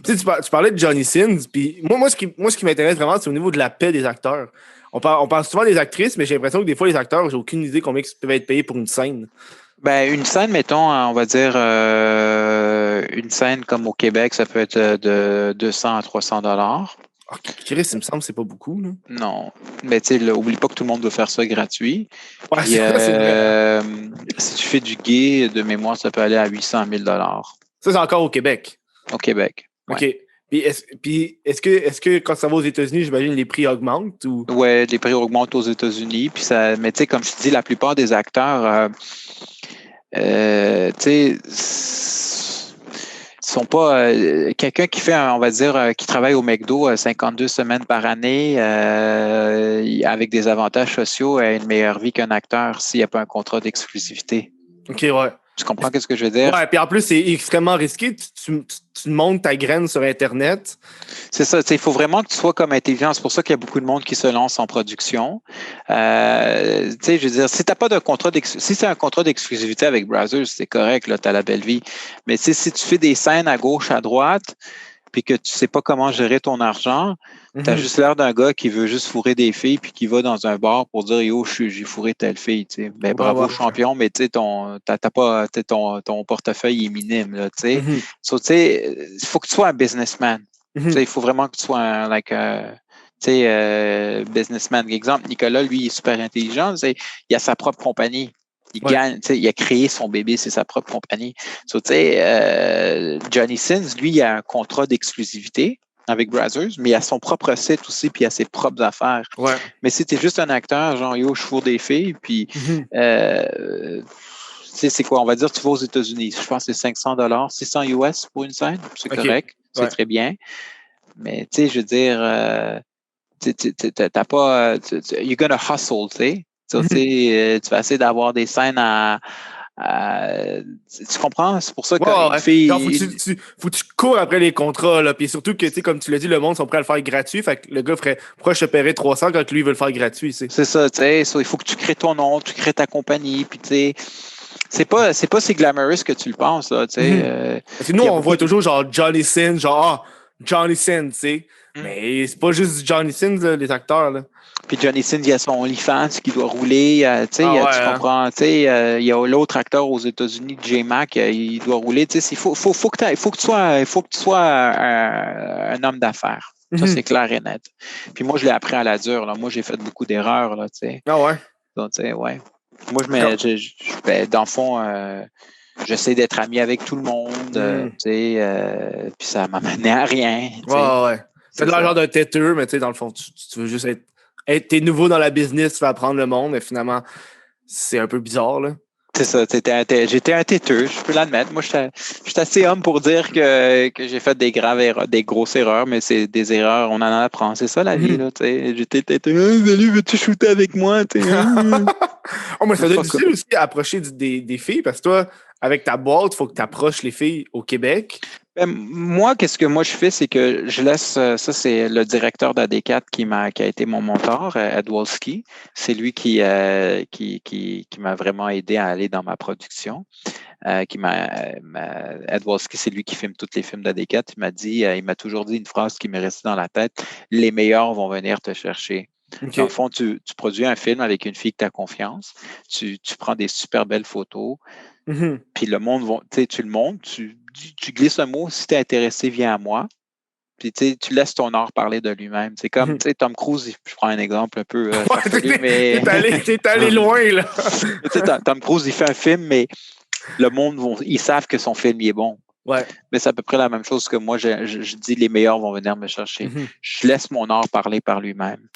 Tu sais, tu parlais de Johnny Sins, puis moi, ce qui m'intéresse vraiment, c'est au niveau de la paie des acteurs. On parle souvent des actrices, mais j'ai l'impression que des fois, les acteurs, j'ai aucune idée combien ils peuvent être payés pour une scène. Ben, une scène, mettons, on va dire une scène comme au Québec, ça peut être de 200 à 300 dollars. Ah, Chris, il me semble que c'est pas beaucoup, là. Non, mais tu sais, oublie pas que tout le monde veut faire ça gratuit. Ouais, Puis c'est vrai, hein. si tu fais du gay, de mémoire, ça peut aller à 800 000 dollars Ça, c'est encore au Québec. au Québec. Ouais. OK. Puis est-ce que quand ça va aux États-Unis, j'imagine les prix augmentent ou. Ouais, les prix augmentent aux États-Unis. Puis ça, mais tu sais, comme je te dis, la plupart des acteurs, tu sais, sont pas quelqu'un qui fait, on va dire, qui travaille au McDo 52 semaines par année avec des avantages sociaux a une meilleure vie qu'un acteur s'il n'y a pas un contrat d'exclusivité. OK, ouais. Tu comprends ce que je veux dire? Ouais, puis en plus, c'est extrêmement risqué. Tu montes ta graine sur Internet. C'est ça, il faut vraiment que tu sois comme intelligent. C'est pour ça qu'il y a beaucoup de monde qui se lance en production. Je veux dire, si t'as pas de contrat si c'est un contrat d'exclusivité avec Brazzers, c'est correct, là, tu as la belle vie. Mais si tu fais des scènes à gauche, à droite, puis que tu sais pas comment gérer ton argent, tu as juste l'air d'un gars qui veut juste fourrer des filles puis qui va dans un bar pour dire yo, j'ai fourré telle fille. Tu sais. Ben, bravo Ouais. champion, mais tu sais, t'as pas, ton portefeuille est minime. Là, tu sais. Mhm. So, tu sais, il faut que tu sois un businessman. Tu sais, Mhm. il faut vraiment que tu sois businessman. Exemple, Nicolas, lui, il est super intelligent. Tu sais, il a sa propre compagnie. Il Ouais. gagne, il a créé son bébé, c'est sa propre compagnie. So, Johnny Sins, lui, il a un contrat d'exclusivité avec Brazzers, mais il a son propre site aussi, puis il a ses propres affaires. Ouais. Mais si tu es juste un acteur, genre, yo, je fourre des filles, puis, Mhm. c'est quoi, on va dire, tu vas aux États-Unis, je pense que c'est 500 600 US pour une scène, c'est OK. correct, c'est Ouais. très bien. Mais, tu sais, je veux dire, t'as pas, you're gonna hustle, tu sais. So, Mhm. tu vas essayer d'avoir des scènes tu comprends? C'est pour ça Ouais, qu'une ouais. Genre, faut que fille. tu cours après les contrats, là. Puis surtout que, tu sais, comme tu l'as dit, le monde sont prêts à le faire gratuit. Fait que le gars ferait, pourquoi je te paierais 300 quand lui veut le faire gratuit, tu sais. C'est ça, tu sais. Il faut que tu crées ton nom, tu crées ta compagnie, puis tu sais. C'est pas si glamorous que tu le penses, là, tu sais. Mhm. Parce que nous, Puis il y a on beaucoup voit de. toujours genre Johnny Sins, genre, Johnny Sins, tu sais. Hmm. Mais c'est pas juste du Johnny Sins, là, les acteurs, là. Puis Johnny Sins, il y a son OnlyFans qui doit rouler, tu sais, Ah ouais, tu hein. comprends, tu sais, il y a l'autre acteur aux États-Unis, J-Mac, il doit rouler, tu sais, il faut que tu sois un homme d'affaires. Ça, c'est Mhm. clair et net. Puis moi, je l'ai appris à la dure, là. Moi, j'ai fait beaucoup d'erreurs, là, tu sais. Ah ouais. Donc, tu sais, ouais. Moi, D'accord. dans le fond, j'essaie d'être ami avec tout le monde, Mhm. tu sais, puis ça m'a mené à rien, tu Ouais, sais. ouais. T'as C'est de l'air ça. genre d'un têteux, mais tu sais, dans le fond, tu veux juste t'es nouveau dans la business, tu vas apprendre le monde, mais finalement, c'est un peu bizarre, là. C'est ça, j'étais un têteux, je peux l'admettre. Moi, j'étais assez homme pour dire que j'ai fait des graves erreurs, des grosses erreurs, mais c'est des erreurs, on en apprend. C'est ça la vie, Mhm. là, tu sais. J'étais têteux. Ah, salut, veux-tu shooter avec moi? Tu sais, Oh, mais ça doit être fuck difficile off. aussi à approcher des filles, parce que toi, avec ta boîte, il faut que tu approches les filles au Québec. Ben, moi, qu'est-ce que moi je fais, c'est que je laisse, ça c'est le directeur d'AD4 qui a été mon mentor, Ed Wolski. C'est lui qui m'a vraiment aidé à aller dans ma production. Ed Wolski, c'est lui qui filme tous les films d'AD4. Il m'a toujours dit une phrase qui m'est restée dans la tête, les meilleurs vont venir te chercher. Dans le OK. fond, tu produis un film avec une fille que tu as confiance, tu prends des super belles photos, Mhm. puis le monde, tu le montres, tu glisses un mot, si tu es intéressé, viens à moi. Puis tu laisses ton art parler de lui-même. C'est comme Mhm. Tom Cruise, je prends un exemple un peu Ouais, farfelu, mais t'es allé loin, là. Tom Cruise, il fait un film, mais le monde, ils savent que son film il est bon. Ouais. Mais c'est à peu près la même chose que moi, je dis les meilleurs vont venir me chercher. Mhm. Je laisse mon art parler par lui-même.